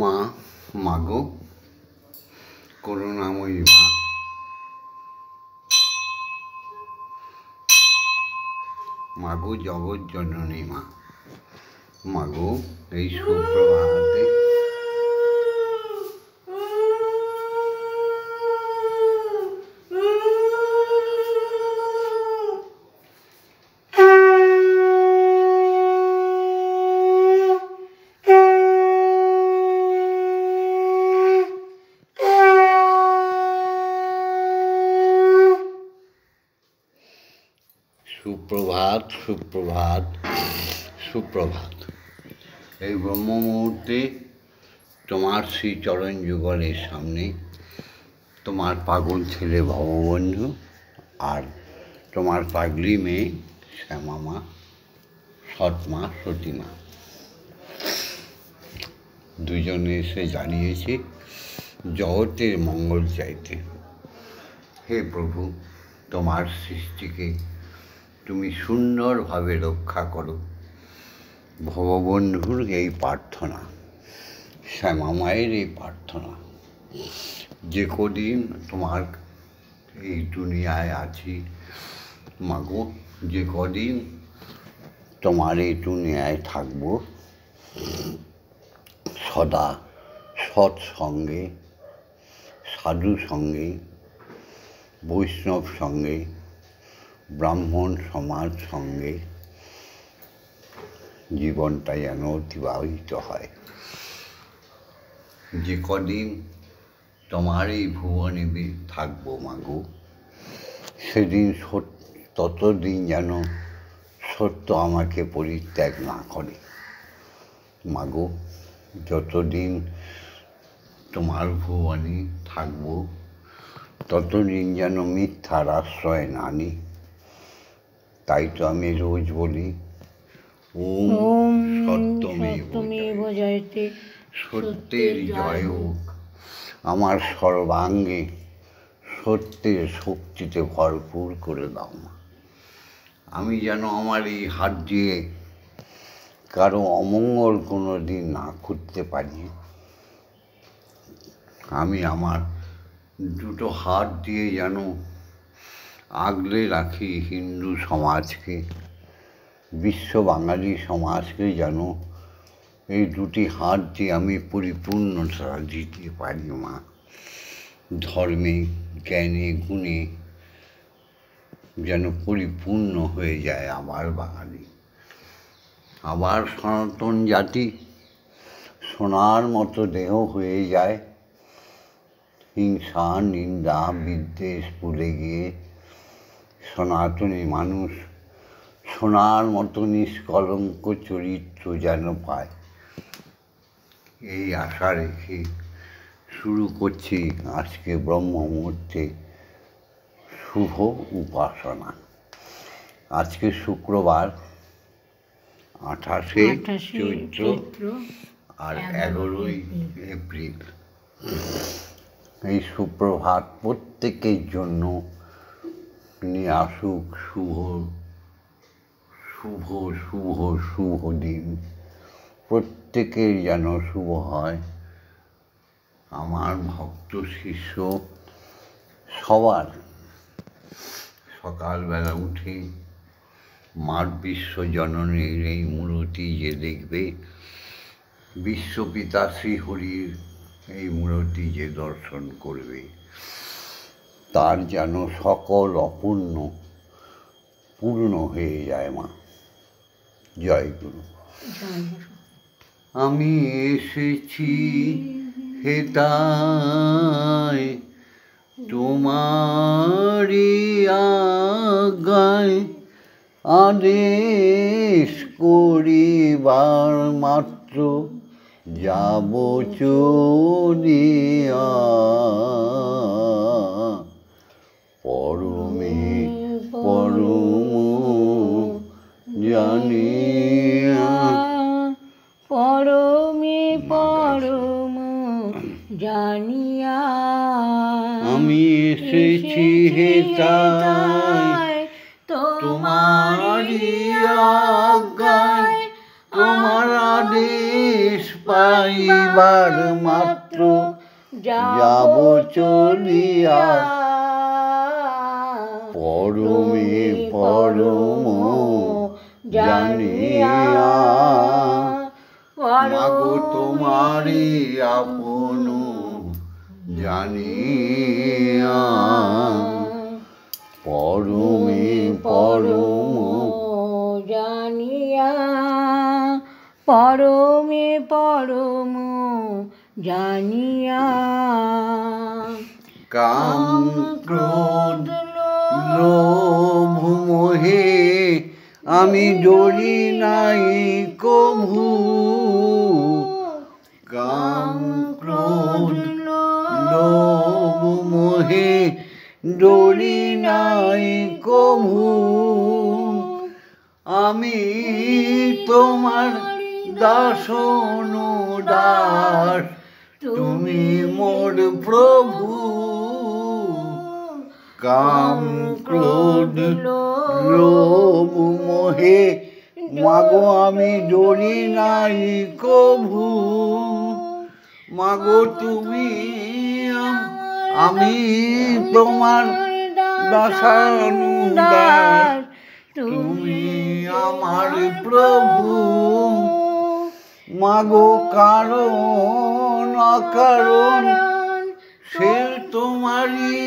মা, মাগো করুণাময়ী মা, মাগো জগৎ জননী মা, মাগো এই সুপ্রভাতে সুপ্রভাত সুপ্রভাত সুপ্রভাত। এই ব্রহ্ম মুহূর্তে তোমার শ্রীচরণ যুগলের সামনে তোমার পাগল ছেলে ভববন্ধু আর তোমার পাগলি মেয়ে শ্যামামা, সৎমা, সতীমা দুজনে এসে জানিয়েছে জগতের মঙ্গল চাইতে। হে প্রভু, তোমার সৃষ্টিকে তুমি সুন্দরভাবে রক্ষা করো। ভববন্ধুর এই প্রার্থনা, শ্যামা মায়ের এই প্রার্থনা। যে কদিন তোমার এই দুনিয়ায় আছি মাগো, যে কদিন তোমার এই দুনিয়ায় থাকবো, সদা সৎসঙ্গে, সাধু সঙ্গে, বৈষ্ণব সঙ্গে, ব্রাহ্মণ সমাজ সঙ্গে জীবনটা যেন অতিবাহিত হয়। যে কদিন তোমার এই ভুবনে থাকবো মাগো, সেদিন ততদিন যেন সত্য আমাকে পরিত্যাগ না করে। মাগো, যতদিন তোমার ভুবনে থাকবো ততদিন যেন মিথ্যার আশ্রয় না নিই। তাই তো আমি রোজ বলি ওম সত্যমেব জয়তে, সত্যের জয় হোক। আমার সর্বাঙ্গে সত্যের শক্তিতে ভরপুর করে দাও না। আমি যেন আমার এই হাত দিয়ে কারো অমঙ্গল কোনো দিন না করতে পারি। আমি আমার দুটো হাত দিয়ে যেন আগলে রাখি হিন্দু সমাজকে, বিশ্ব বাঙালি সমাজকে যেন এই দুটি হাত দিয়ে আমি পরিপূর্ণতা দিতে পারি মা। ধর্মে, জ্ঞানে, গুণে যেন পরিপূর্ণ হয়ে যায় আবার বাঙালি, আবার সনাতন জাতি সোনার মতো দেহ হয়ে যায়। হিংসা, নিন্দা, বিদ্বেষ ভুলে গিয়ে সনাতনী মানুষ সোনার মতো নিষ্কলঙ্ক চরিত্র যেন পায়, এই আশা রেখে শুরু করছি আজকে ব্রহ্ম মুহূর্তে শুভ উপাসনা। আজকে শুক্রবার 28শে চৈত্র আর 11ই এপ্রিল। এই সুপ্রভাত প্রত্যেকের জন্য নিয়ে আসুক শুভ শুভ শুভ শুভ দিন। প্রত্যেকের যেন শুভ হয়। আমার ভক্ত শিষ্য সবার সকালবেলা উঠে মার বিশ্বজননীর এই মূর্তি যে দেখবে, বিশ্বপিতা শ্রীহরির এই মূর্তি যে দর্শন করবে, তার যেন সকল অপূর্ণ পূর্ণ হয়ে যায় মা। জয় গুরু। আমি এসেছি হেতায় তোমারি আজ্ঞায়, আদেশ করিবার মাত্র যাব চলিয়া, পরমে পরম জানিয়া, পরমে পরম জানিয়া, আমি এসেছি হেতায় তোমারি আজ্ঞায়, তোমার আদেশ পাইবার মাত্র যাব চলিয়া পরমে পরম জানিয়া মাগো তোমারি আপন জানিয়া পরমে পরম জানিয়া পরমে পরম জানিয়া কাম ক্রোধ লোভ মোহে আমি ডরি নাই কভু কাম ক্রোধ লোভ মোহে ডরি নাই কভু আমি তোমার দাসন দাস তুমি মোর প্রভু কাম ক্রোধ লোভ মোহে মাগো আমি ডরি নাই কভু মাগো তুমি আমি তোমার দাসানুদাস তুমি আমার প্রভু মাগো কারণ অকারণ সে তোমারই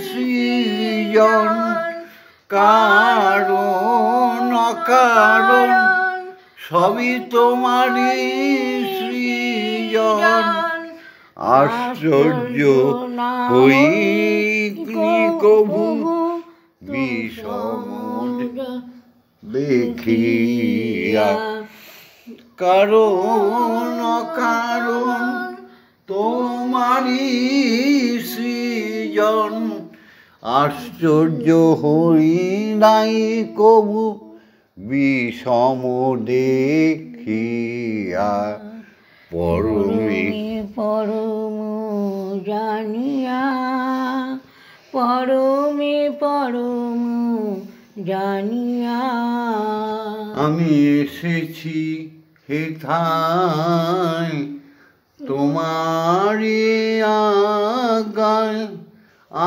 সৃজন কারণ অকারণ সবই তোমারই সৃজন আশ্চর্য হই কভু বিষম দেখিয়া কারণ অকারণ তোমারই সৃজন আশ্চর্য হই নাই কভু বিষম দেখিয়া পরমে পরম জানিয়া পরমে পরম জানিয়া আমি এসেছি হেথায় তোমারি আজ্ঞায়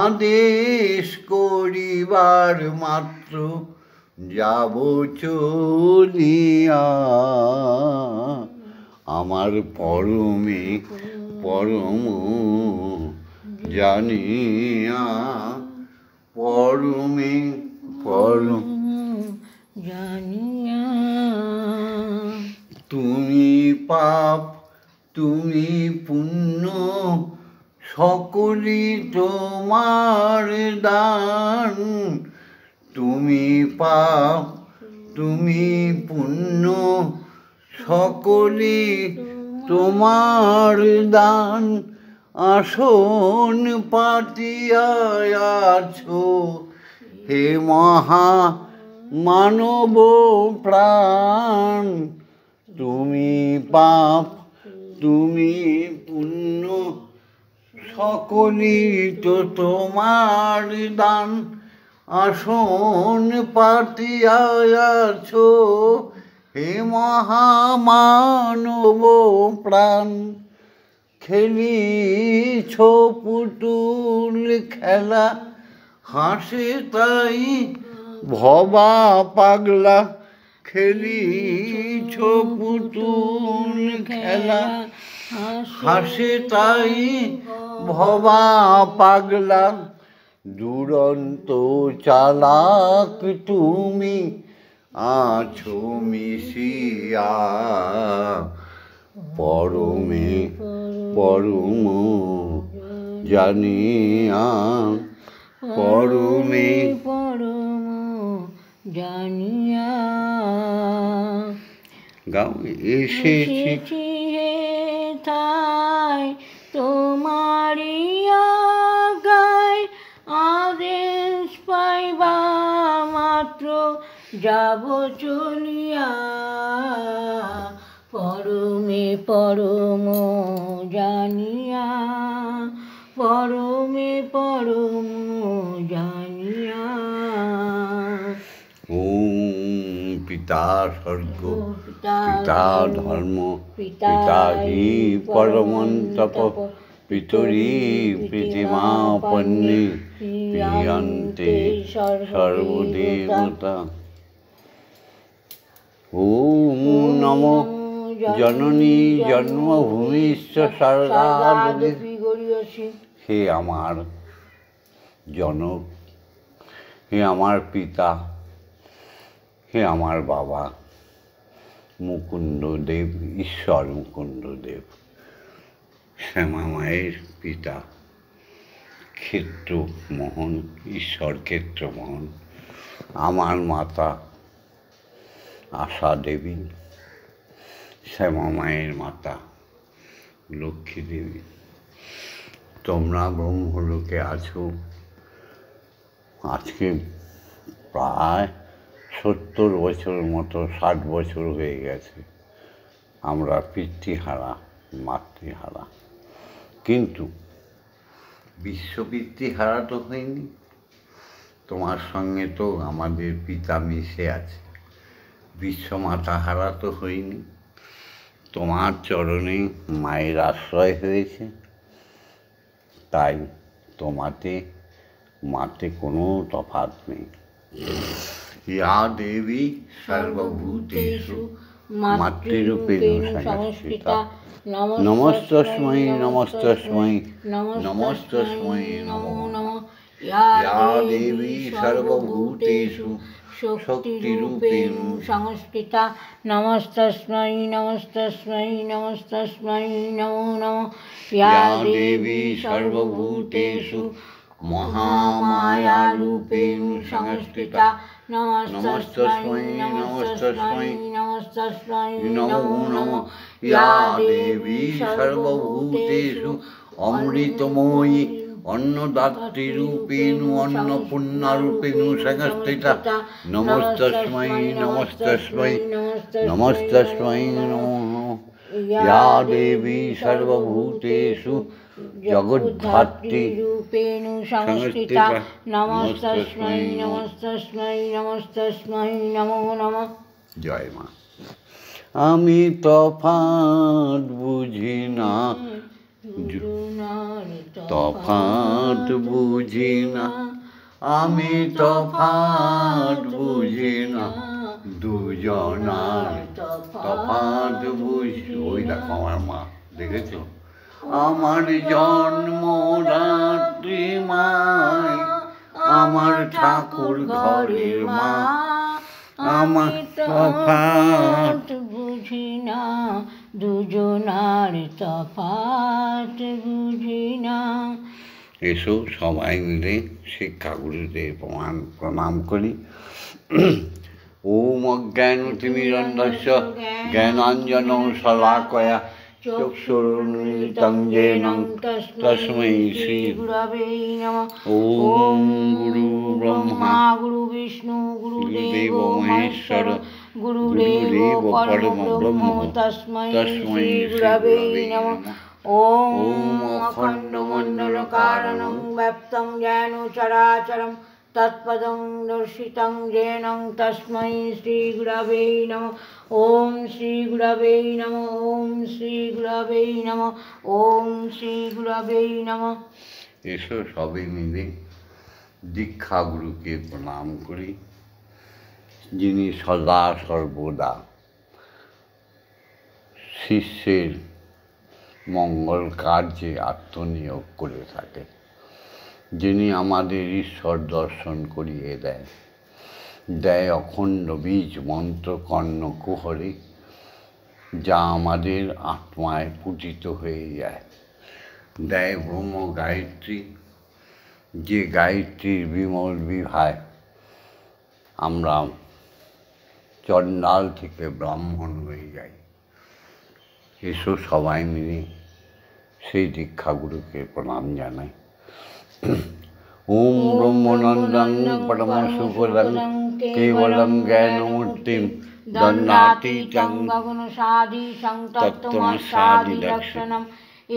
আদেশ করিবার মাত্র যাব চলিয়া আমার পরমে পরম জানিয়া পরমে পরম জানিয়া তুমি পাপ তুমি পুণ্য সকলই তোমার দান তুমি পাপ তুমি পুণ্য সকলই তোমার দান আসন পাতিয়া আছো হে মহা মানব প্রাণ তুমি পাপ তুমি পুণ্য সকলই তো তোমার দান আসন পাতিয়া আছো হে মহামানব প্রাণ খেলিছ পুতুল খেলা হাসে তাই ভবা পাগলা খেলিছ পুতুল খেলা হাসে তাই ভবা পাগলা দুরন্ত চালাক তুমি আছো মিশিয়া পরমে পরম জানিয়া পরমে পরম জানিয়া গাও এসেছি হেথায় তোমারি আজ্ঞায় আদেশ পাইবা মাত্র যাব চলিয়া পরমে পরম জানিয়া পরমে পরম জানিয়া। ওম পিতা স্বর্গ, পিতা পিতা ধর্ম, পিতা হি পরমন্তপ, পিতরি প্রীতিমাপন্নে, প্রিয়ন্তে সর্বদেবতা। ওম নমো জননী জন্মভূমিশ্চ স্বর্গাদপি গরীয়সী। হে আমার জনক, হে আমার পিতা, হে আমার বাবা মুকুন্দদেব, ঈশ্বর মুকুন্দদেব, শ্যামা মায়ের পিতা ক্ষেত্রমোহন, ঈশ্বর ক্ষেত্রমোহন, আমার মাতা আশা দেবী, শ্যামা মায়ের মাতা লক্ষ্মী দেবী। তোমরা ব্রহ্মলোকে আছো। আজকে প্রায় 70 বছরের মতো, 60 বছর হয়ে গেছে আমরা পিতৃহারা, মাতৃহারা। কিন্তু বিশ্ব পিতৃহারা তো হয়নি। তোমার সঙ্গে তো আমাদের পিতা মিশে আছে। বিশ্বমাতা হারা তো হয়নি। তোমার চরণে মায়ের আশ্রয় হয়েছে, তাই তোমাতে মাতে কোনো তফাৎ নেই। ইয়া দেবী সর্বভূতেষু মাতৃরূপেণ সংস্থিতা, নমস্তস্মৈ নমস্তস্মৈ নমস্তস্মৈ নমো নমঃ। ইয়া দেবী সর্বভূতেষু শক্তিরূপেণ সংস্থিতা, নমস্তস্মৈ নমস্তস্মৈ নমস্তস্মৈ নমো নমঃ। ইয়া দেবী সর্বভূতেষু মহামায়ারূপেণ সংস্থিতা, নমস্তস্মৈ নমস্তস্মৈ নমস্তস্মৈ নমো নমঃ। ইয়া দেবী সর্বভূতেষু অমৃতময়ী অন্নদাত্রীরূপেণ অন্নপূর্ণারূপেণ সংস্থিতা, নমস্তস্মৈ নমস্তস্মৈ নমস্তস্মৈ নমো নমঃ। ইয়া দেবী সর্বভূতেষু জগদ্ধাত্রীরূপেণ সংস্থিতা, নমস্তস্মৈ নমস্তস্মৈ নমস্তস্মৈ নমো নমঃ। জয় মা। আমি তফাৎ বুঝি না, তফাৎ বুঝি না, আমি তফাৎ বুঝি না, দুজনার তফাৎ বুঝি। ওই দেখো আমার মা, দেখেছো? আমার জন্ম রাত্রি মায়, আমার ঠাকুর ঘরের মা, আমার তফাৎ বুঝি না, দুজনার তফাৎ বুঝি না। এসো সবাই মিলে শিক্ষাগুরুদের প্রণাম করি। ওম অজ্ঞানতিমিরন্ধস্য জ্ঞানাঞ্জনং শলাকয়া চক্ষুরুন্মিলিतं येन তস্मै শ্রী গুরবে নমঃ। ওম গুরু ব্রহ্মা গুরু বিষ্ণু গুরুদেব মহেশ্বর গুরুদেব পরম ব্রহ্ম তস্मै শ্রী গুরবে নমঃ। ওম অখণ্ডমণ্ডলকারণং ব্যপ্তং জ্ঞান চরাচরম তৎপদং দর্শিतं येन তস্मै শ্রী গুরবে নমঃ। ওম শ্রী গুরবে নমঃ। ওম শ্রী গুরবে নমঃ। ওম শ্রী গুরবে নমঃ। এসো সবাই মিলে দীক্ষাগুরুকে প্রণাম করি, যিনি সদা সর্বদা শিষ্যের মঙ্গল কার্যে আত্মনিয়োগ করে থাকে, যিনি আমাদের ঈশ্বর দর্শন করিয়ে দেয় অখণ্ড বীজ মন্ত্র কর্ণকুহরে, যা আমাদের আত্মায় পূজিত হয়ে যায়। দেয় ব্রহ্ম গায়ত্রী, যে গায়ত্রীর বিমল বিভায় আমরা চণ্ডাল থেকে ব্রাহ্মণ হয়ে যাই। এসো সবাই মিলে সেই দীক্ষাগুরুকে প্রণাম জানাই। ওম ব্রহ্মনন্দং পরমশুভদং কেবলং জ্ঞানমূর্তিম দণ্ডাতীতং গগনসাদীশং তত্ত্বমস্যাদিদর্শনম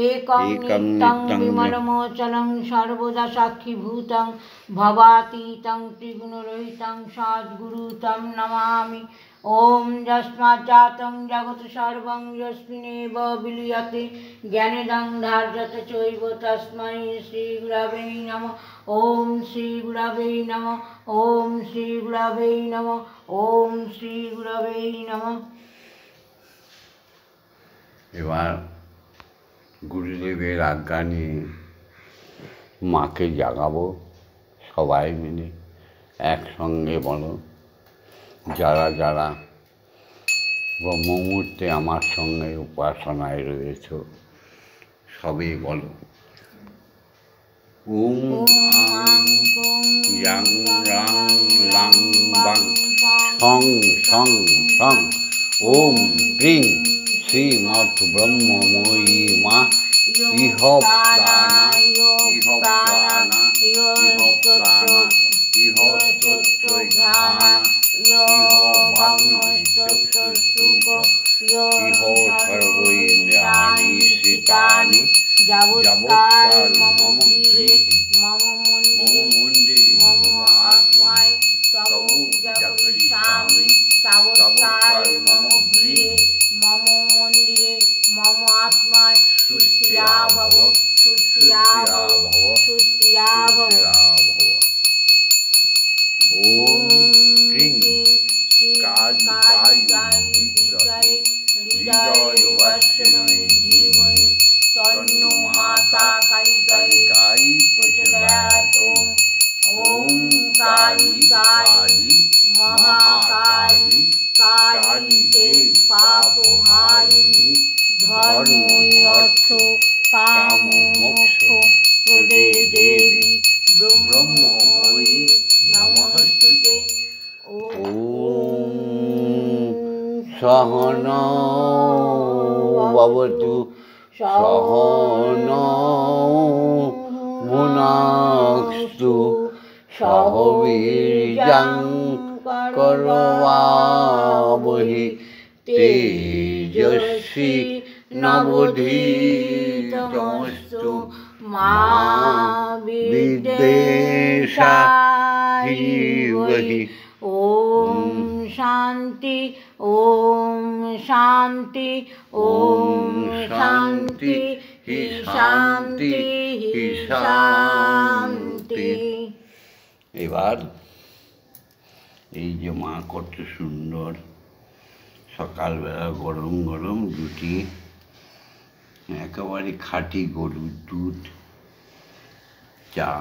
একং নিত্যং বিমলমোচলং সর্বদা সাক্ষীভূতং ভবাতীতং ত্রিগুণরহিতং সদ্গুরু তং নমামি। ॐ यस्माज्जातं जगत् सर्वं यस्मिन्नेव विलीयते ज्ञानेदं धार्यते चैव तस्मै श्रीगुरवे नमः। ॐ श्रीगुरवे नमः। ॐ श्रीगुरवे नमः। ॐ श्रीगुरवे नमः। এবার গুরুদেবের আজ্ঞা নিয়ে মাকে জাগাবো সবাই মিলে একসঙ্গে বলো। যারা যারা ব্রহ্মমুহূর্তে আমার সঙ্গে উপাসনায় রয়েছ সবই বলো। ওম আং ইয়াং রাং লাং বাং সং সং সং ওম ক্রিং শ্রীমৎ ব্রহ্মময়ী মা ইহ প্রাণা ইহ প্রাণা ইহ প্রাণা ইহ চৈঘ্রাণা ইহ বাগ্নৈচক্ষুষ্টুক ইহ সর্বৈন্দ্রিয়াণি শ্রিতানি যাবৎকাল মম গৃহে মম মন্দিরে মম আত্মায় তব করিষ্যামি তাবৎকাল মম গৃহে মম মন্দিরে মম আত্মায় সুস্থিরা ভব সুস্থিরা ভব সুস্থিরা ভব। ওম ক্রিং কালিকায় হৃদয়বর্ষণৈ ধীমহি তন্নো মাতা কালিকায় প্রচোদয়াৎ। ওম কালী মহাকালী কালীতে পাপহারিণী ধর্ম অর্থ কাম মোক্ষ প্রদে দেবী ব্রহ্মময়ী নমস্তুতে। ওম সহনৌ ভবতু সহনৌ ভুনাক্তু সহ বীর্যং করবাবহি তেজস্বী নবধীতমস্তু মা বিদ্বেষাহিবহি। ওম শান্তি ওম শান্তি ওম শান্তি হি শান্তি হি শান্তি। এবার এই যে মা কত সুন্দর সকালবেলা গরম গরম রুটি, একেবারে খাঁটি গরুর দুধ, চা,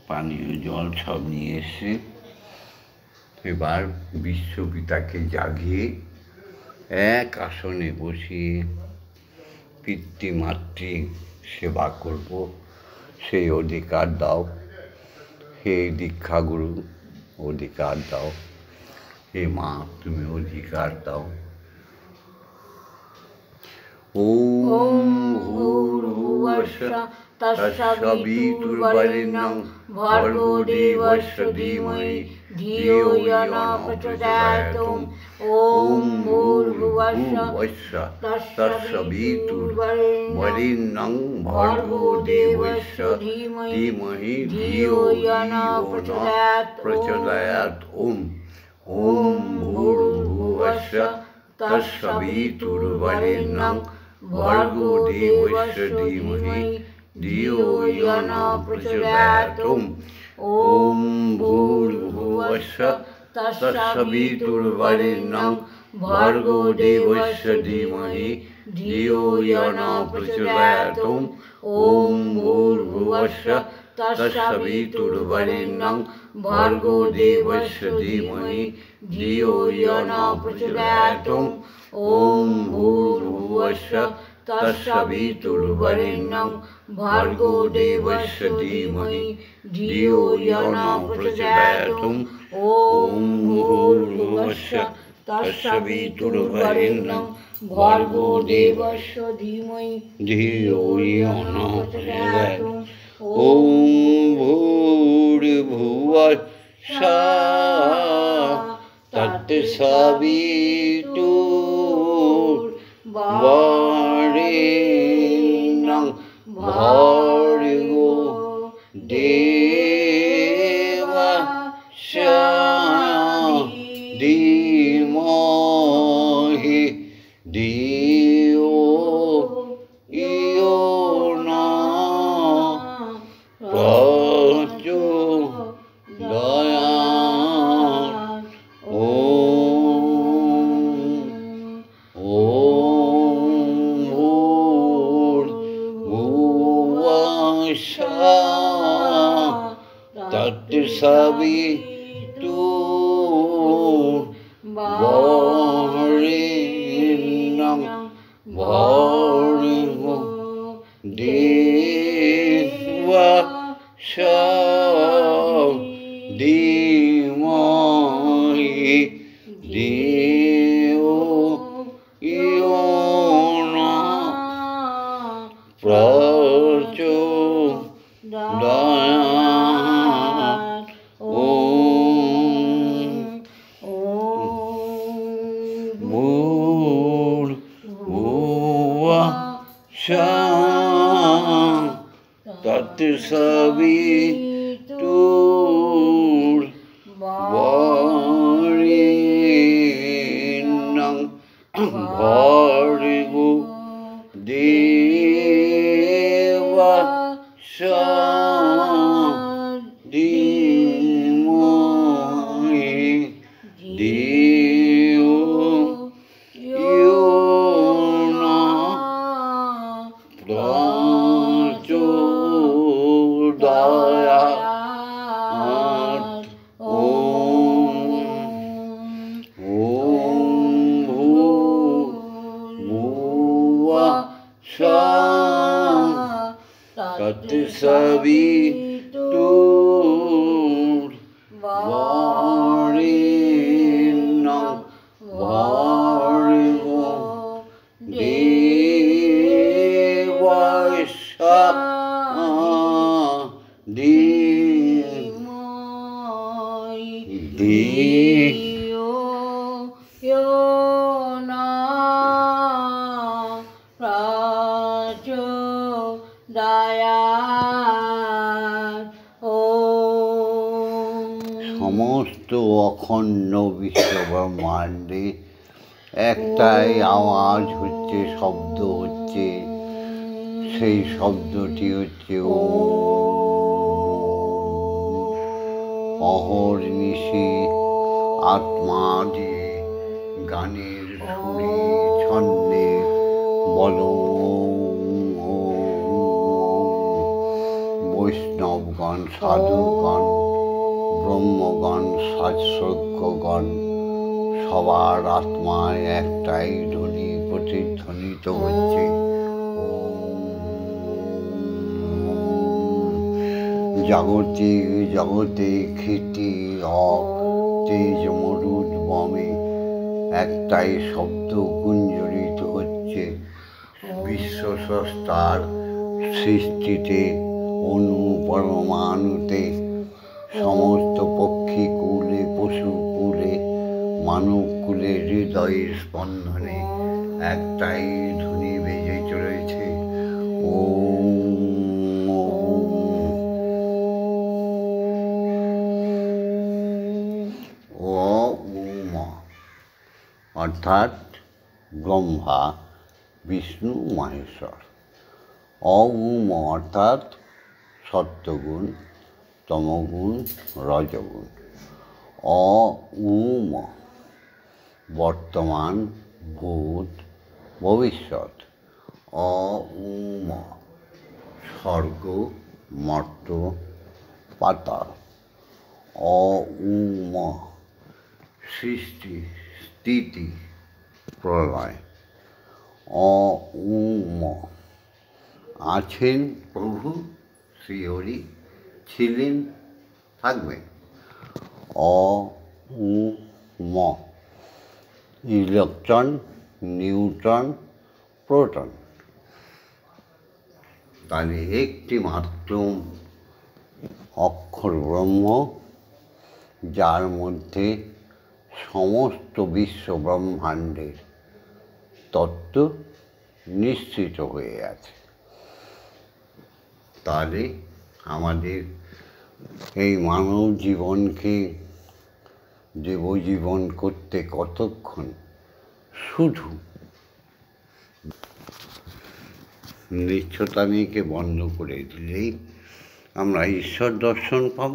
পানীয় জল সব নিয়ে এসে এবার বিশ্বপিতাকে জাগিয়ে এক আসনে বসিয়ে পিতৃমাতৃ সেবা করব সেই অধিকার দাও। হে দীক্ষাগুরু অধিকার দাও, হে মা তুমি অধিকার দাও। ওম ভূর্ভুবস্সুঃ তৎসবিতুর্বরেণ্যং ভর্গো দেবস্য ধীমহি ধিয়ো यो न प्रचोदयात्। ওম ভূর্ভুবস্সুঃ তৎসবিতুর্বরেণ্যং ভর্গো দেবস্য ধীমহি ধিয়ো यो न प्रचोदयात्। ওম ভূর্ভুবস্সুঃ তৎসবিতুর্বরেণ্যং ভর্গো দেবস্য ধীমহি ধিয়ো यो न প্রচোদয়াৎ। ওম ভূর্ভুবস্সুঃ তৎসবিতুর্বরেণ্যং ভর্গো দেবস্য ধীমহি ধিয়ো यो न প্রচোদয়াৎ। ওম ভূর্ভুবস্সুঃ তৎসবিতুর্বরেণ্যং ভর্গো দেবস্য ধীমহি ধিয়ো यो न প্রচোদয়াৎ। ওম ভূর্ভুবস্সুঃ তৎসবিতুর্বরেণ্যং ভর্গো দেবস্য ধীমহি ধিয়ো यो न প্রচোদয়াৎ। ওম ভূর্ভুবস্সুঃ তৎসবিতুর্বরেণ্যং ভর্গো দেবস্য ধীমহি ধিয়ো यो न প্রচোদয়াৎ। ওম ভূর্ভুবস্সুঃ তৎসবিতুর্বরেণ্যং ভর্গো দেবস্য ধীমহি তৎসবিতুর্বরেণ্যং ভর্গো দেবস্য ধীমহি ধিয়ো यो नः प्रचोदयात्। भूर्भुवः स्वः तत्सवितुर्वरेण्यं भर्गो देवस्य धीमहि धियो यो नः प्रचोदयात्। भूर्भुवः स्वः तत्सवितुर्वरेण्यं भर्गो देवस्य धीमहि धियो यो नः प्रचोदयात्। সমস্ত অখণ্ড বিশ্বব্রহ্মাণ্ডে একটাই আওয়াজ হচ্ছে, শব্দ হচ্ছে, সেই শব্দটি হচ্ছে অহর্নিশি আত্মা দিয়ে গানের সুরে ছন্দে বলো বৈষ্ণবগণ, সাধুগণ, ব্রহ্মগণ, শাস্ত্রজ্ঞগণ সবার আত্মায় একটাই ধ্বনি প্রতিধ্বনিত হচ্ছে। জগতে জগতে খ্যাতি তেজ মরুদ বমে একটাই শব্দ গুঞ্জরিত হচ্ছে। বিশ্বস্রষ্টার সৃষ্টিতে অণু পরমাণুতে সমস্ত পক্ষী কুলে, পশু কুলে, মানব কুলে হৃদয়ের স্পন্দনে একটাই ধ্বনি বেজে চলেছে। অর্থাৎ ব্রহ্মা, বিষ্ণু, মহেশ্বর। অউম অর্থাৎ সত্যগুণ, তমগুণ, রজগুণ। অউম বর্তমান, ভূত, ভবিষ্যৎ। অউম স্বর্গ, মর্ত, পাতাল। অউম সৃষ্টি, স্থিতি, প্রলয়। অউম আছেন প্রভু শ্রীহরি, ছিলেন, থাকবেন। অউম ইলেকট্রন, নিউট্রন, প্রোটন। তাহলে একটি মাত্র অক্ষর ব্রহ্ম, যার মধ্যে সমস্ত বিশ্ব ব্রহ্মাণ্ডের তত্ত্ব নিশ্চিত হয়ে আছে। তাহলে আমাদের এই মানব জীবনকে দেবজীবন করতে কতক্ষণ? শুধু নিত্যতামিকে বন্ধ করে দিলেই আমরা ঈশ্বর দর্শন পাব।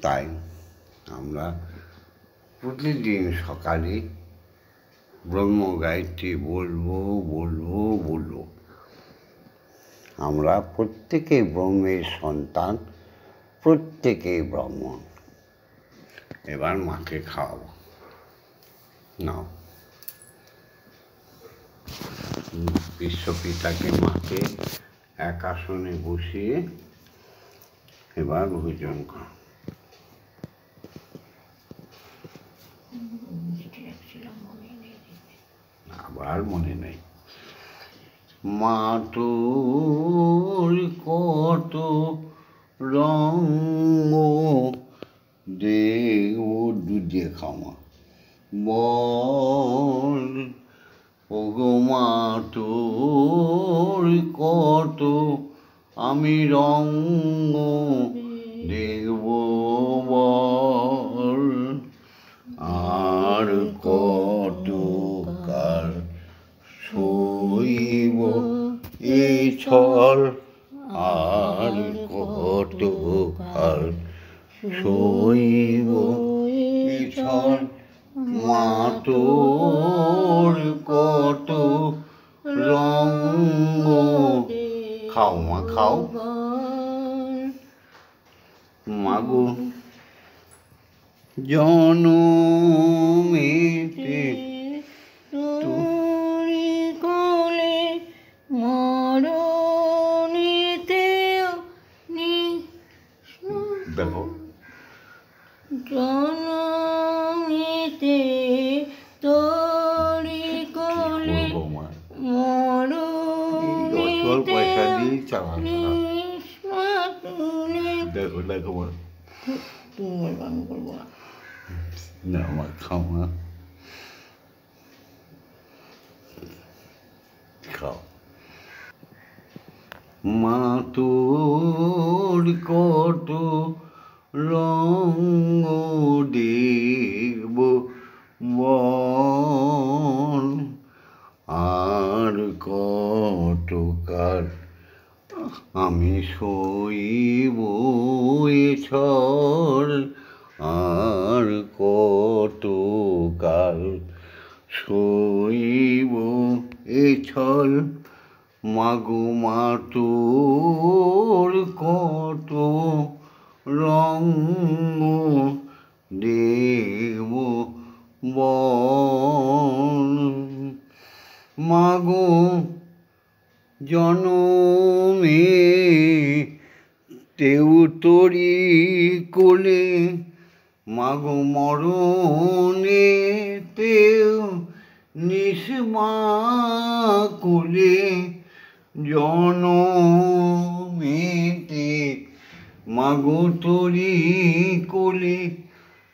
তাই আমরা প্রতিদিন সকালে ব্রহ্ম গায়ত্রী বলবো। আমরা প্রত্যেকে ব্রহ্মের সন্তান, প্রত্যেকেই ব্রাহ্মণ। এবার মাকে খাওয়াবো, নাও। বিশ্বপিতাকে মাকে এক আসনে বসিয়ে এবার ভোজন কর। আবার মনে নেই। মা তোর কত রঙ্গ দেখব, দুধে খামা বল। ওগো মা তোর কত আমি রঙ্গ দেখব বল। আর কত কাল সইব এই ছল, আর কত কাল সইব এই ছল। মা তোর কত রঙ্গ। খাও মা, খাও। মাগো জনমেতে তোরি কোলে মরণেতেও দেখো জনমেতে তোরি কোলে পয়সা দিয়ে চালা। দেখো দেখো তুমি গান করবো না, আমার খাও না, খাও। মা তোর কত রঙ্গ দেখব বল। আর কত কাল আমি সইব এ ছল। আর কত কাল সইব এ ছল। মাগো মা তোর কত রঙ্গ দেখব বল। মাগো জনমে তেউ তোরি কোলে, মাগো মরণে তেউ নিসমা কোলে। জনমেতে মাগো তোরি কোলে,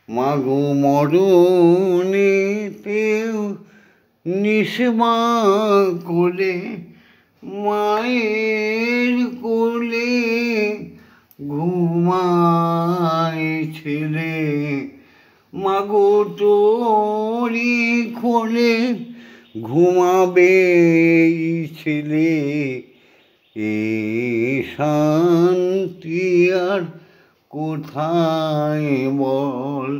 মাগো মরণে তেউ নিসমা কোলে। মায়ের কোলে ঘুমায় ছেলে, মাগো তোরি কোলে ঘুমাবে ছেলে। এ শান্তি আর কোথায় বল।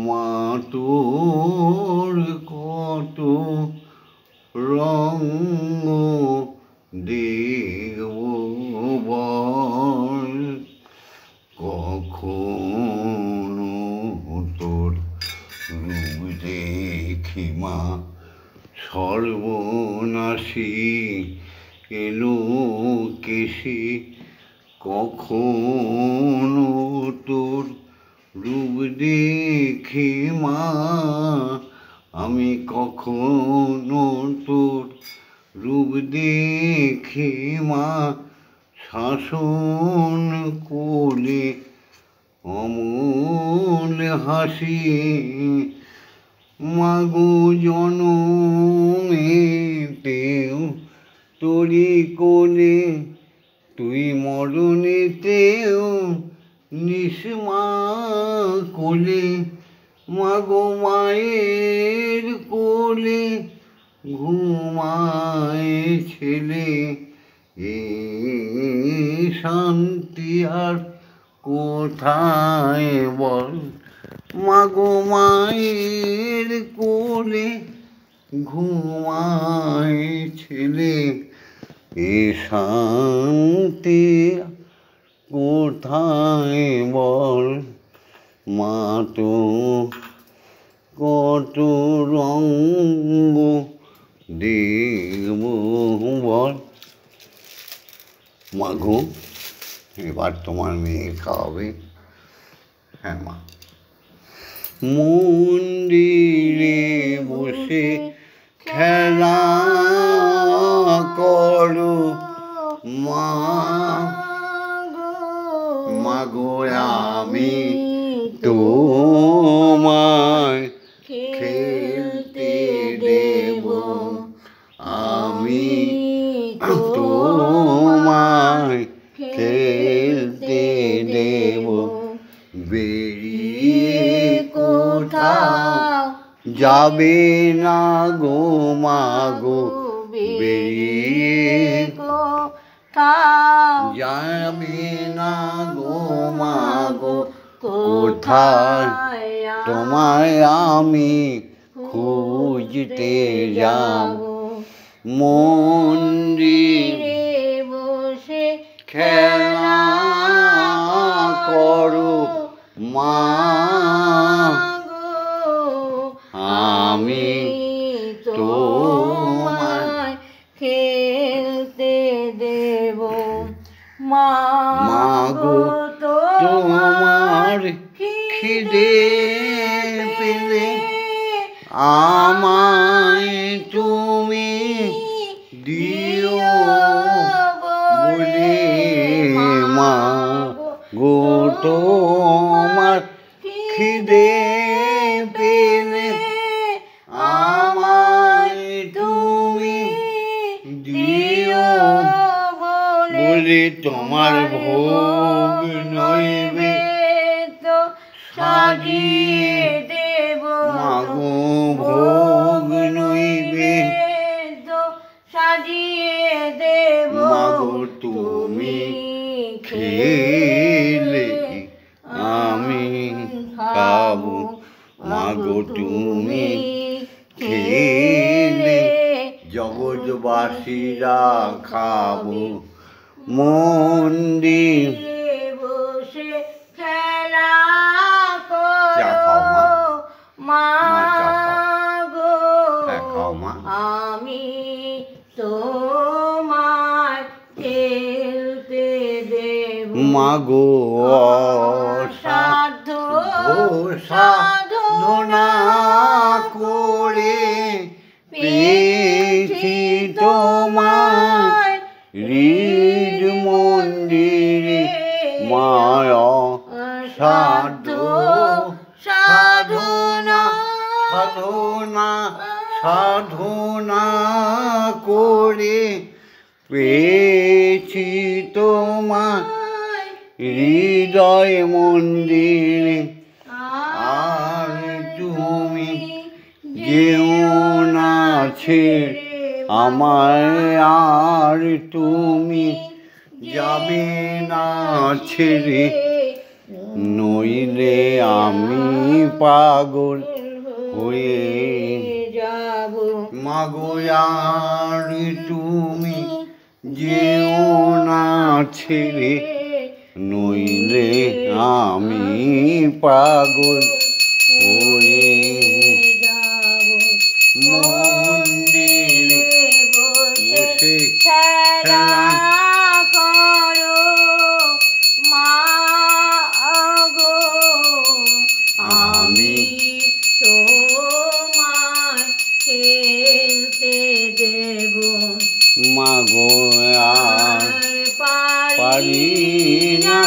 মা তোর কত রঙ্গ দেখব বল। কখনো তোর রূপ দেখি মা সর্বনাশী এলো কেশি। কখনো তোর রূপ দেখি মা আমি, কখনো তোর রূপ দেখি মা শাসন কোলে অমূল হাসি। মাগো জনমেতেও তোরি কোলে, তুই মরণেতেও নিসমা কোলে। মাগো মায়ের কোলে ঘুমায় ছেলে। এ শান্তি আর কোথায় বল। মাগো মায়ের কোলে ঘুমায় ছেলে। এ শান্তি কোথায় তো কত রঙ্গ দেখব বল। মাগো এবার তোমার মেয়ে খাওয়াবে। হ্যাঁ মা। মন্দিরে বসে খেলা করো মা, মাগো আমি তোমায় খেলতে দেব, আমি তোমায় খেলতে দেব। বেরিয়ে কোথাও যাবে না গো মাগো, বেরিয়ে কোথাও যাবে না গো মাগো, কোথায় তোমায় আমি খুঁজতে যাব। মন্দিরে বসে খেলা করো মা, আমি তোমায় খেলতে দেব। মাগো তোমার খিদে পেলে আমায় তুমি দিও বলে, মা গো তোমার খিদে পেলে আমায় তুমি দিও বলে। তোমার ভোগ নইবে তো সাজিয়ে দেব, মাগো ভোগ নইবে তো সাজিয়ে দেব। মাগো তুমি খেলে আমি খাবো, মাগো তুমি খেলে জগৎবাসীরা খাবো। মন্দিরে বসে খেলা চা খাও মা, মা চা খাও। গো হ্যাঁ খাও মা। আমি তোমায় খেলতে দেব। মাগো সাধ্য সাধনা করে পেয়েছি তোমায় হৃদ মন্দিরে মায়া সাধ্য সাধনা সাধনা সাধনা করে পেয়েছি তোমার হৃদয় মন্দিরে। আর তুমি যেও না ছেড়ে আমায়, আর তুমি যাবে না ছেড়ে, নইলে আমি পাগল হয়ে যাব। মাগো আর তুমি যেও না ছেড়ে, নইলে আমি পাগল হয়ে যাব। মন্দিরে বসে খেলা করো মা গো, আমি তোমায় খেলতে দেব। মাগো আর পারি না,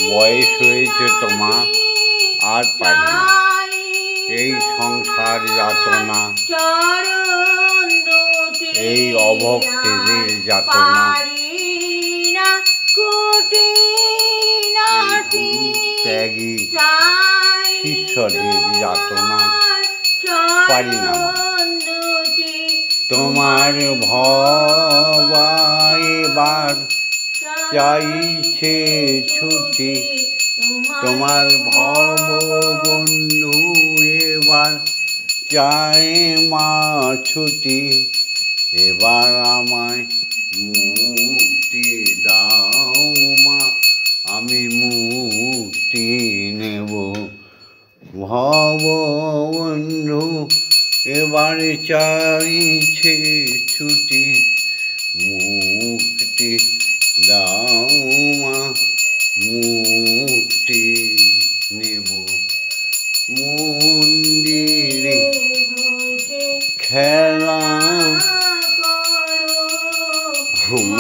বয়স হয়েছে তোমার, আর পারি না এই সংসার যাতনা, এই অভক্তিদের যাতনা, ত্যাগী ঈশ্বরের যাতনা পারি না। তোমার ভবা এবার চাইছে ছুটি, তোমার ভব বন্ধু এবার চায় মা ছুটি। এবার আমায় মুক্তি দাও মা, আমি মুক্তি নেব। ভববন্ধু এবারে চাইছে ছুটি, মুক্তি দাও মা, মুক্তি নেব। মন্দিরে খেলা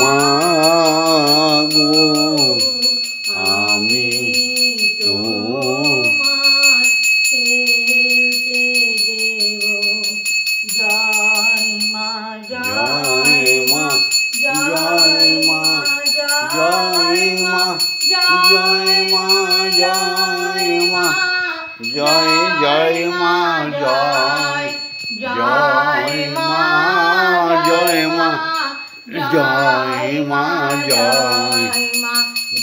মা গো, আমি তোমার খেলতে দেব। জয় মা, জয় মা, জয় মা, জয় মা, জয় মা, জয় মা, জয় জয় মা, জয় জয় মা, জয় মা,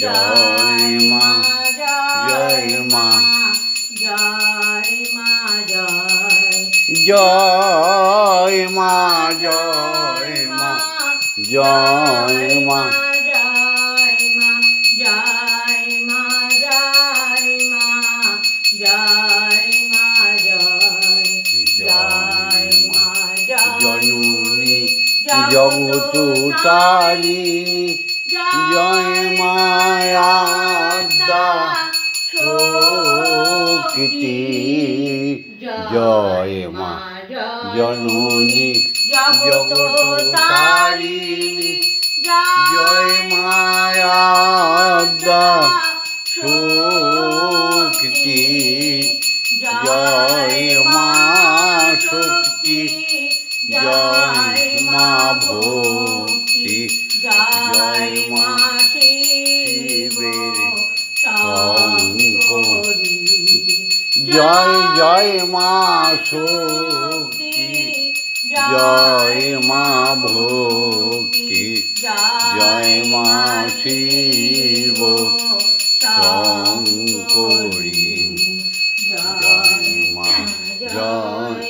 জয় মা, জয় জয় মা, জয় মা, জয় মা, জয় মা, জয় মা, জয় মা, জননী জগত তারিণী, জয় মায়াদ্দা শক্তি, জয় মা জননী জগত তারিণী, জয় মায়াদ্দা শক্তি, জয় মা শক্তি, জয় মা ভক্তি, জয় মা শিবের শঙ্করী, জয় জয় মা শক্তি, জয় মা ভক্তি, জয় মা শিব শঙ্করী, জয় মা, জয়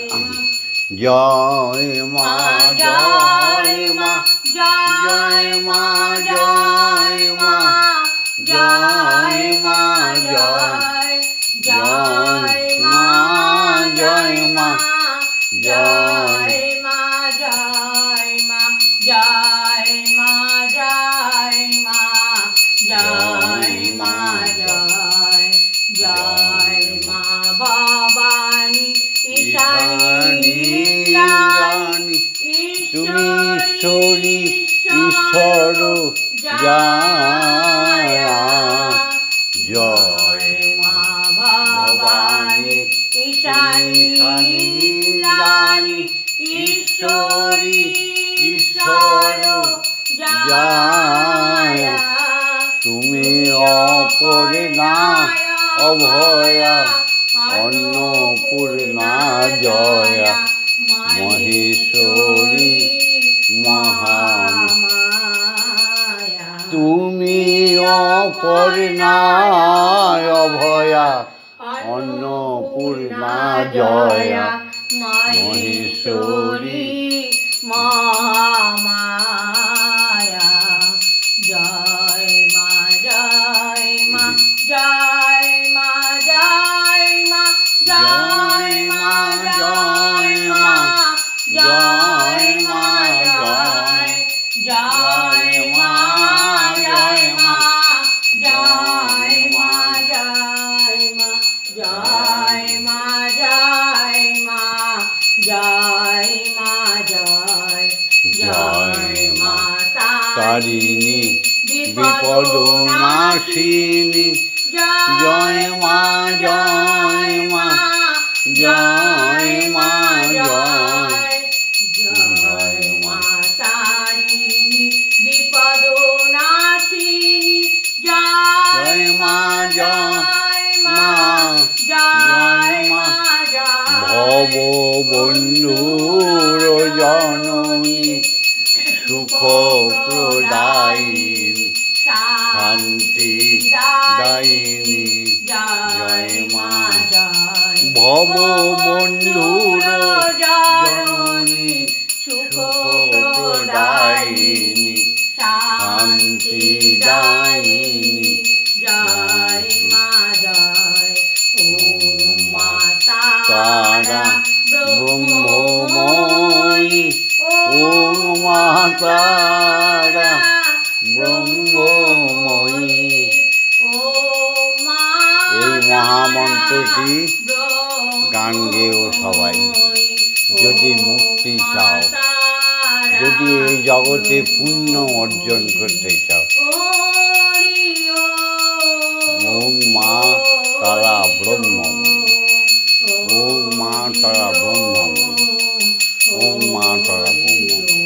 জয় মা, জয় মা, জয় মা, জয় মা, জয় মা, জয় জয় মা, জয় মা, জয় মা, জয় মা, জয় মা, জয় মা, জয় মা, জয় মা ভবানী ঈশানী রানী, তুমি ঈশ্বরী ঈশ্বর জায়া, জয় মা ভবানী ঈশানী রানী, ঈশ্বরী ঈশ্বর জায়া, তুমি অপর্ণা অভয়া অন্নপূর্ণা জয়া, মহেশ্বরী মহামায়া, তুমি অপর্ণা অভয়া অন্নপূর্ণা জয়া, মহেশ্বরী মহামায়া, জয় মা, জয় মা, জয় মা, জয় মা, জয় মা, জয় মা, জয় মা, জয় মা, জয় মা, জয় মা, জয় মা, জয় মা, জয় মা, জয় মা, জয় মা তারিণী বিপদ নাশিনী, জয় মা, জয় মা, জয় মা, জয় মা তারিণী বিপদ নাশিনী, জয় মা, জয় মা, জয় মা, ভব বন্ধুর জননী সুখ প্রদায়িনী, শান্তি দায়িনী, জয় মা ভব বন্ধুর জননী সুখ প্রদায়িনী, শান্তি দায়িনী, জয় মা, জয়। ওম মা তারা ব্রহ্মময়ী, ওম মা তারা ব্রহ্মময়ী। এই মহামন্ত্রটি গান গেয়েও সবাই, যদি মুক্তি চাও, যদি এই জগতে পুণ্য অর্জন করতে চাও। ওম মা তারা ব্রহ্মময়ী, ওম মা তারা ব্রহ্মময়ী, ওম মা তারা ব্রহ্মময়ী।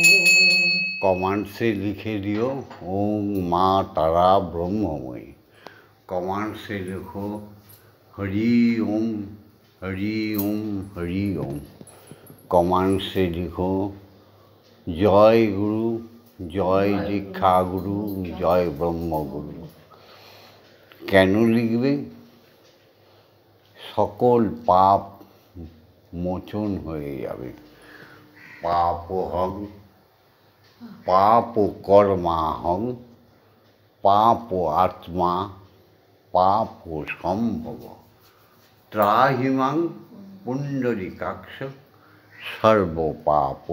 কমেন্টসে লিখে দিও ওম মা তারা ব্রহ্মময়ী। কমেন্টসে লিখো হরি ওম, হরি ওম, হরি ওম। কমেন্টসে লিখো জয় গুরু, জয় দীক্ষা গুরু, জয় ব্রহ্মগুরু। কেন লিখবে? সকল পাপ মোচন হয়ে যাবে। পাপহং পাপ কর্মাহং পাপ আত্মা পাপ সম্ভব ত্রাহিমাং পুণ্ডরীকাক্ষ সর্বপাপ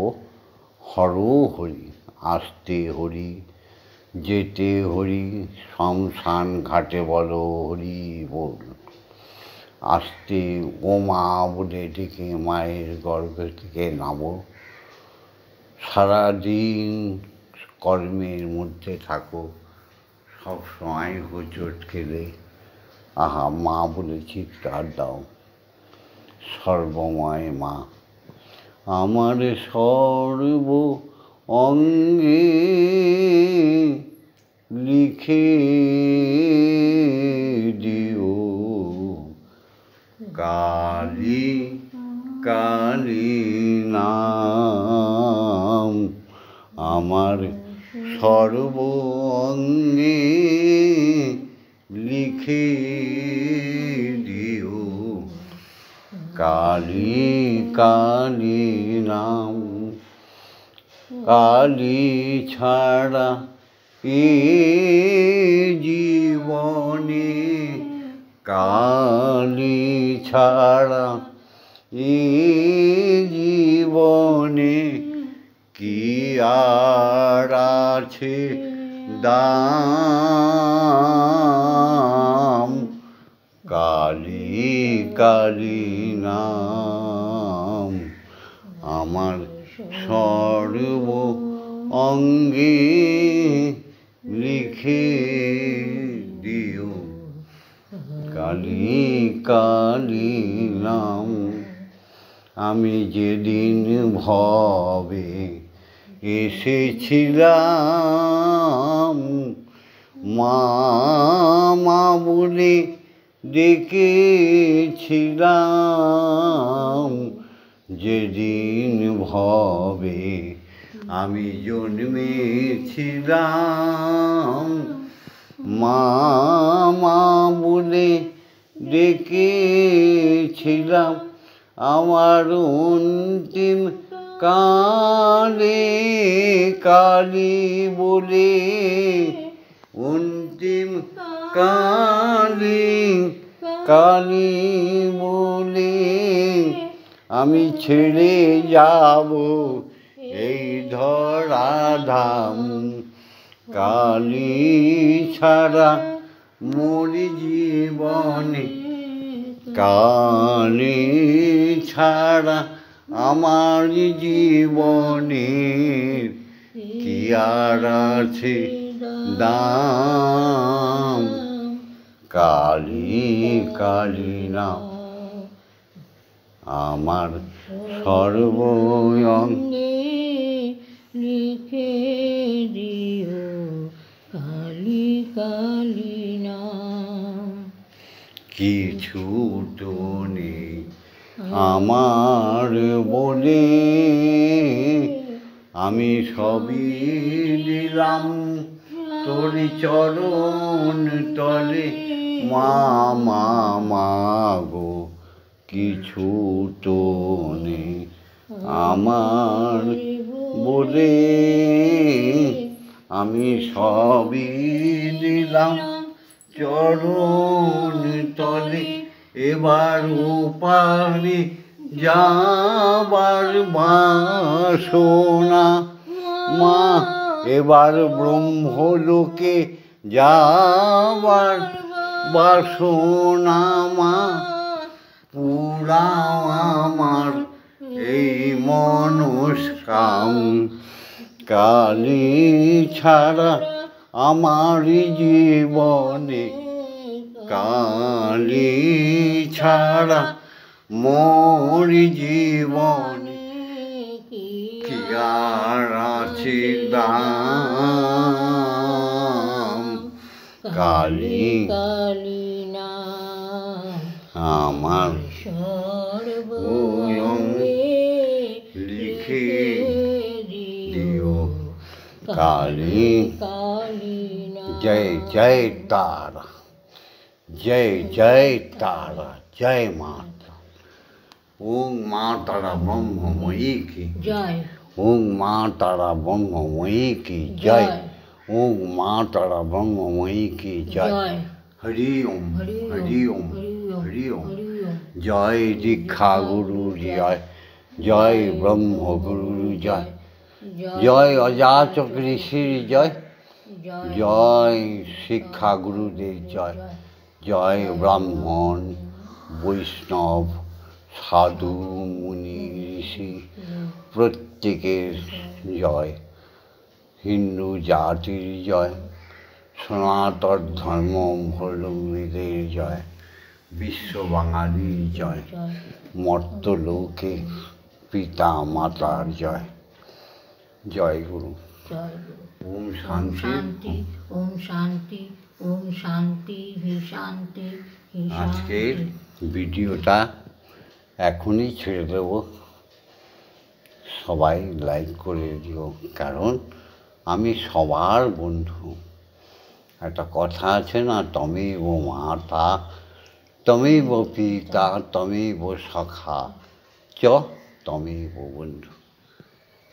হরো হরি। আসতে হরি, যেতে হরি, শ্মশান ঘাটে বলো হরি বল। আসতে ও মা বলে ডেকে মায়ের গর্ভ থেকে নামো। সারাদিন কর্মের মধ্যে থাকো, সবসময় হোঁচট খেলে আহা মা বলে চিৎকার দাও। সর্বময় মা, আমার সর্ব অঙ্গে লিখে দিও কালী কালী নাম। আমার সর্ব অঙ্গে লিখে দিও কালী কালী নাম। কালী ছাড়া এ জীবনে, কালী ছাড়া এ জীবনে কি আর আছে দাম। কালী কালী নাম আমার সর্ব অঙ্গে লিখে দিও কালী কালী নাম। আমি যেদিন ভবে এসেছিলাম, মা মা বলে ডেকেছিলাম। যেদিন ভবে আমি জন্মেছিলাম, মা মা বলে ডেকেছিলাম। আমার অন্তিম কালে কালী বলে, অন্তিম কালে কালী বলে আমি ছেড়ে যাব এই ধরাধাম। কালী ছাড়া মোর জীবনে, কালী ছাড়া আমার জীবনের কি আর আছে দাম। কালী কালী নাম আমার সর্ব অঙ্গে লিখে দিও কালী কালী নাম। কিছু তো নেই আমার বলে, আমি সবই দিলাম তোর চরণ তলে। মা মা মা গো কিছু তো নেই আমার বলে, আমি সবই দিলাম চরণ তলে। এবার ওপারে যাবার বাসনা মা, এবার ব্রহ্মলোকে যাবার বাসনা মা, পুরাও আমার এই মনস্কাম, কালী ছাড়া আমার জীবনে, কালী ছাড়া মোর জীবনে কি আর আছে দাম, কালী কালী নাম আমার সর্বঙ্গে লিখে দিও, কালী কালী নাম। জয় জয় তারা, জয় জয় তারা, জয় মাতা। ওং মা তারা ব্রহ্মময়ী কি জয়, ওং মা তারা ব্রহ্মময়ী কি জয়, ওং মা তারা ব্রহ্মময়ী কি জয়। জয়, হরি ওম হরি ওম, হরি ওম হরি ওম, হরি ওম। হরি ওম। জয় দীক্ষা গুরু জয়, জয় ব্রহ্মগুরু জয়, জয় অজাচক ঋষির জয়, জয় শিক্ষা গুরুদের জয়, জয় ব্রাহ্মণ বৈষ্ণব সাধু মুনি ঋষি প্রত্যেকের জয়, হিন্দু জাতির জয়, সনাতন ধর্মাবলম্বীদের জয়, বিশ্ব বাঙালির জয়, মর্তলোকে পিতা মাতার জয়। জয় গুরু। জয় গুরু। ওম ওম শান্তি। শান্তি, ওম শান্তি, ওম শান্তি, হি শান্তি, হি আজকের শান্তি। ভিডিওটা এখনই ছেড়ে দেব, সবাই লাইক করে দিও, কারণ আমি সবার বন্ধু। একটা কথা আছে না, তমেব মাতা তমেব পিতা তমেব সখা চ তমেব বন্ধু।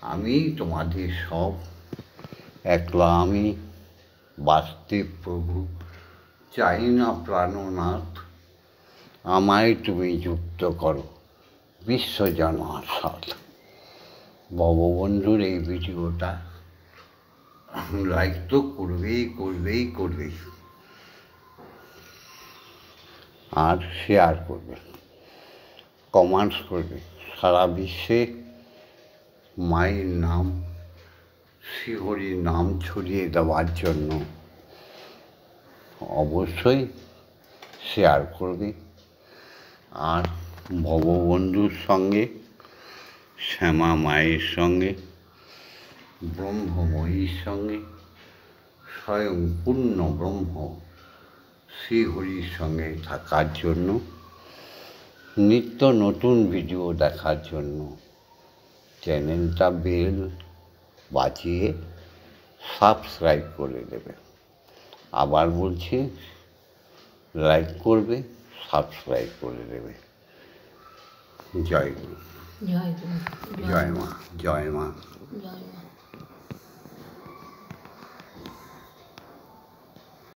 আমি তোমাদের সব, একলা আমি বাস্তুব প্রভু, চাই না প্রাণনাথ, আমায় তুমি যুক্ত করো বিশ্বজনার সাথে। ভববন্ধুর এই ভিডিওটা লাইক তো করবেই, আর শেয়ার করবে, কমেন্টস করবে, সারা বিশ্বে মায়ের নাম, শ্রীহরির নাম ছড়িয়ে দেওয়ার জন্য অবশ্যই শেয়ার করবে। আর ভববন্ধুর সঙ্গে, শ্যামা মায়ের সঙ্গে, ব্রহ্মময়ীর সঙ্গে, স্বয়ং পূর্ণ ব্রহ্ম শ্রীহরির সঙ্গে থাকার জন্য, নিত্য নতুন ভিডিও দেখার জন্য চ্যানেলটা বেল বাজিয়ে সাবস্ক্রাইব করে দেবে। আবার বলছি, লাইক করবে, সাবস্ক্রাইব করে দেবে। জয় গুরু, জয় গুরু, জয় মা, জয় মা। জয় মা।